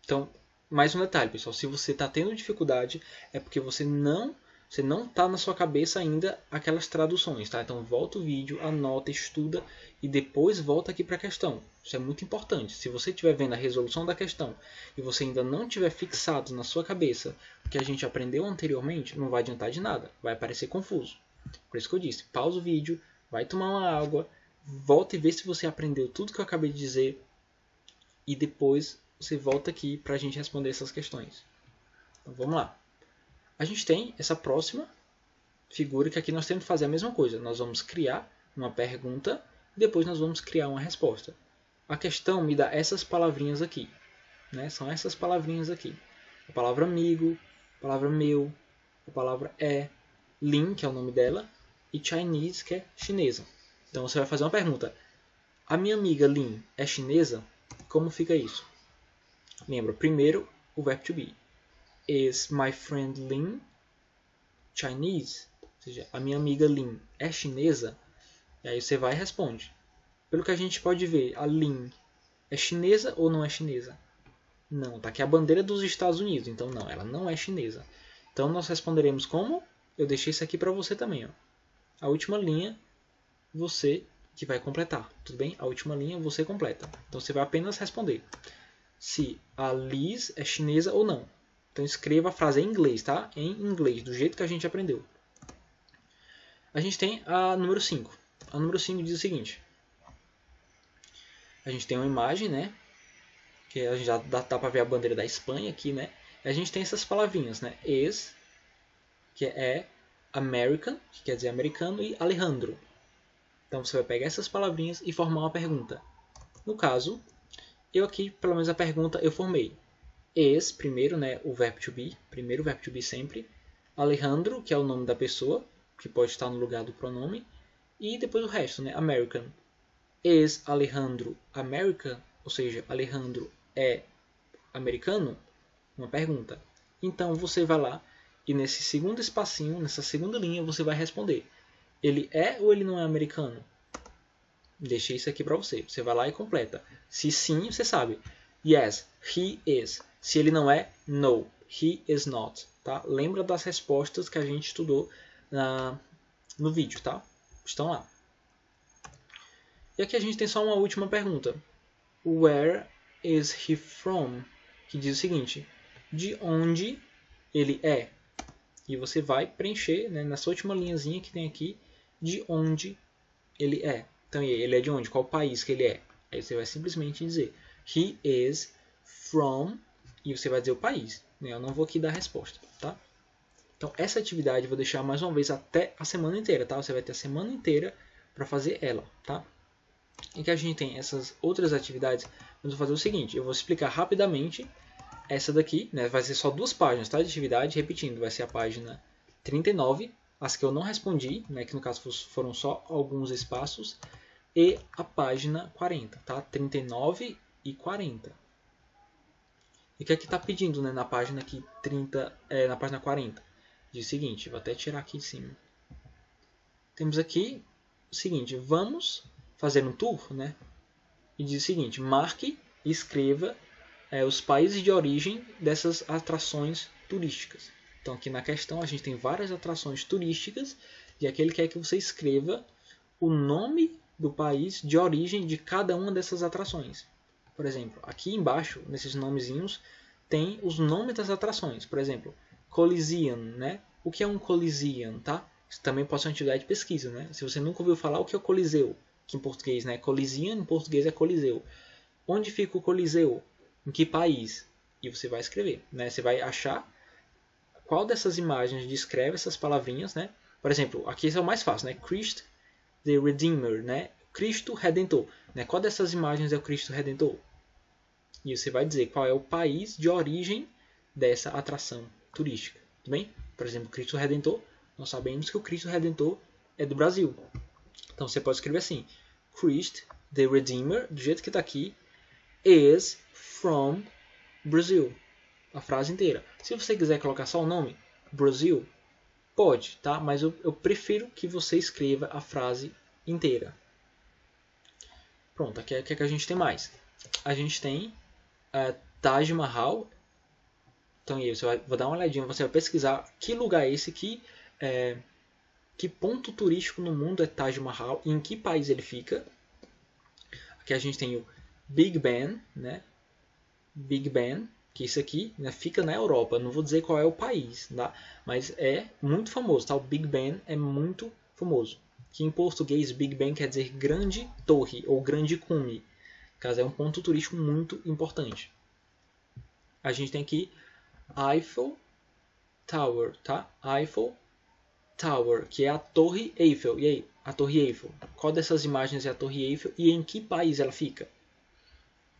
Então, mais um detalhe, pessoal. Se você está tendo dificuldade, é porque você não está na sua cabeça ainda aquelas traduções, tá? Então volta o vídeo, anota, estuda e depois volta aqui para a questão. Isso é muito importante. Se você estiver vendo a resolução da questão e você ainda não tiver fixado na sua cabeça o que a gente aprendeu anteriormente, não vai adiantar de nada. Vai parecer confuso. Por isso que eu disse, pausa o vídeo, vai tomar uma água, volta e vê se você aprendeu tudo que eu acabei de dizer e depois você volta aqui para a gente responder essas questões. Então vamos lá. A gente tem essa próxima figura que aqui nós temos que fazer a mesma coisa. Nós vamos criar uma pergunta e depois nós vamos criar uma resposta. A questão me dá essas palavrinhas aqui, né? São essas palavrinhas aqui. A palavra amigo, a palavra meu, a palavra é, Lin, que é o nome dela, e Chinese, que é chinesa. Então você vai fazer uma pergunta. A minha amiga Lin é chinesa? Como fica isso? Lembra, primeiro o verbo to be. Is my friend Lin Chinese? Ou seja, a minha amiga Lin é chinesa? E aí você vai e responde. Pelo que a gente pode ver, a Lin é chinesa ou não é chinesa? Não, tá aqui a bandeira dos Estados Unidos, então não, ela não é chinesa. Então nós responderemos como? Eu deixei isso aqui para você também, ó. A última linha, você que vai completar, tudo bem? A última linha você completa. Então você vai apenas responder se a Liz é chinesa ou não. Então escreva a frase em inglês, tá? Em inglês, do jeito que a gente aprendeu. A gente tem a número 5. A número 5 diz o seguinte. A gente tem uma imagem, né? Que a gente já dá para ver a bandeira da Espanha aqui, né? E a gente tem essas palavrinhas, né? Is, que é American, que quer dizer americano, e Alejandro. Então você vai pegar essas palavrinhas e formar uma pergunta. No caso, eu aqui, pelo menos a pergunta, eu formei. Is, primeiro, né? O verbo to be, primeiro o verbo to be sempre. Alejandro, que é o nome da pessoa, que pode estar no lugar do pronome. E depois o resto, né? American. Is Alejandro American? Ou seja, Alejandro é americano? Uma pergunta. Então você vai lá e nesse segundo espacinho, nessa segunda linha, você vai responder. Ele é ou ele não é americano? Deixei isso aqui para você. Você vai lá e completa. Se sim, você sabe. Yes, he is. Se ele não é, no, he is not. Tá? Lembra das respostas que a gente estudou no vídeo, tá? Estão lá. E aqui a gente tem só uma última pergunta. Where is he from? Que diz o seguinte. De onde ele é? E você vai preencher, né, nessa última linhazinha que tem aqui, de onde ele é. Então, ele é de onde? Qual país que ele é? Aí você vai simplesmente dizer he is from, e você vai dizer o país. Eu não vou aqui dar a resposta, tá? Então, essa atividade eu vou deixar mais uma vez até a semana inteira, tá? Você vai ter a semana inteira para fazer ela, tá? E que a gente tem essas outras atividades, vamos fazer o seguinte, eu vou explicar rapidamente essa daqui, né? Vai ser só 2 páginas, tá? De atividade, repetindo, vai ser a página 39, as que eu não respondi, né? Que no caso foram só alguns espaços, e a página 40, tá? 39 e 40. E o que é que está pedindo, né? Na página aqui 30, na página 40, diz o seguinte, vou até tirar aqui de cima. Temos aqui o seguinte, vamos fazer um tour, né? E diz o seguinte, marque e escreva os países de origem dessas atrações turísticas. Então aqui na questão a gente tem várias atrações turísticas e aqui ele quer que você escreva o nome do país de origem de cada uma dessas atrações. Por exemplo, aqui embaixo, nesses nomezinhos, tem os nomes das atrações. Por exemplo, Coliseum, né? O que é um Coliseum, tá? Isso também pode ser uma atividade de pesquisa, né? Se você nunca ouviu falar, o que é o Coliseu? Que em português, né? Coliseum, em português é Coliseu. Onde fica o Coliseu? Em que país? E você vai escrever, né? Você vai achar qual dessas imagens descreve essas palavrinhas, né? Por exemplo, aqui esse é o mais fácil, né? Christ the Redeemer, né? Cristo Redentor, né? Qual dessas imagens é o Cristo Redentor? E você vai dizer qual é o país de origem dessa atração turística, tudo bem? Por exemplo, Cristo Redentor, nós sabemos que o Cristo Redentor é do Brasil. Então você pode escrever assim, Christ the Redeemer, do jeito que está aqui, is from Brazil. A frase inteira. Se você quiser colocar só o nome, Brasil, pode, tá? Mas eu prefiro que você escreva a frase inteira. Pronto, aqui é que a gente tem mais. A gente tem Taj Mahal. Então, vou dar uma olhadinha, você vai pesquisar que lugar é esse, que ponto turístico no mundo é Taj Mahal e em que país ele fica. Aqui a gente tem o Big Ben, né? Big Ben, que isso aqui, né, fica na Europa. Não vou dizer qual é o país, tá? Mas é muito famoso, tá? O Big Ben é muito famoso. Que em português Big Ben quer dizer grande torre ou grande cume. Caso é um ponto turístico muito importante. A gente tem aqui Eiffel Tower, tá? Eiffel Tower, que é a Torre Eiffel. E aí, a Torre Eiffel? Qual dessas imagens é a Torre Eiffel e em que país ela fica?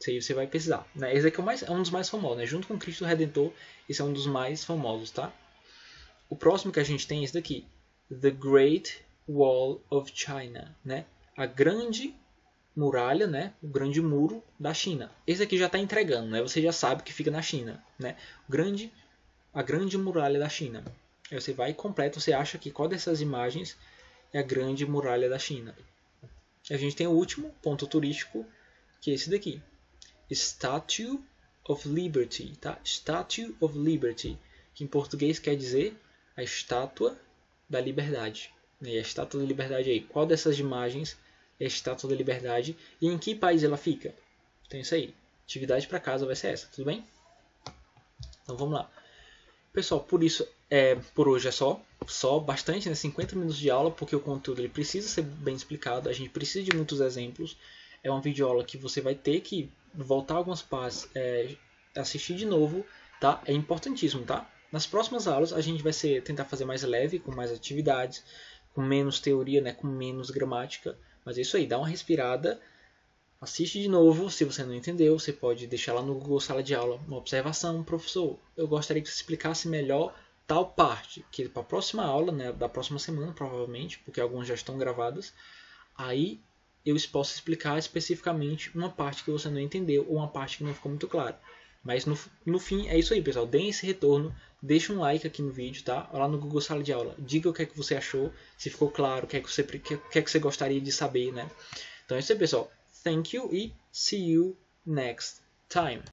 Isso aí você vai pesquisar, né? Esse aqui é um dos mais famosos, né? Junto com Cristo Redentor, esse é um dos mais famosos, tá? O próximo que a gente tem é esse daqui. The Great Wall of China, né? A grande muralha, né? O grande muro da China. Esse aqui já está entregando, né? Você já sabe que fica na China, né? A grande muralha da China. Aí você vai e completa, você acha que qual dessas imagens é a grande muralha da China. A gente tem o último ponto turístico, que é esse daqui. Statue of Liberty, tá? Statue of Liberty, que em português quer dizer a Estátua da Liberdade. E a Estátua da Liberdade aí, qual dessas imagens é a Estátua da Liberdade e em que país ela fica? Então isso aí, atividade para casa vai ser essa, tudo bem? Então vamos lá. Pessoal, por hoje é só bastante, né? 50 minutos de aula, porque o conteúdo ele precisa ser bem explicado, a gente precisa de muitos exemplos. É uma videoaula que você vai ter que voltar algumas partes, assistir de novo, tá? É importantíssimo, tá? Nas próximas aulas a gente vai tentar fazer mais leve, com mais atividades, com menos teoria, né? Com menos gramática. Mas é isso aí, dá uma respirada, assiste de novo. Se você não entendeu, você pode deixar lá no Google Sala de Aula uma observação. Professor, eu gostaria que você explicasse melhor tal parte, que para a próxima aula, né, da próxima semana provavelmente, porque algumas já estão gravadas, aí eu posso explicar especificamente uma parte que você não entendeu ou uma parte que não ficou muito clara. Mas no fim é isso aí, pessoal. Deem esse retorno, deixa um like aqui no vídeo, tá? Lá no Google Sala de Aula. Diga o que é que você achou, se ficou claro, o que é que você gostaria de saber, né? Então é isso aí, pessoal. Thank you e see you next time.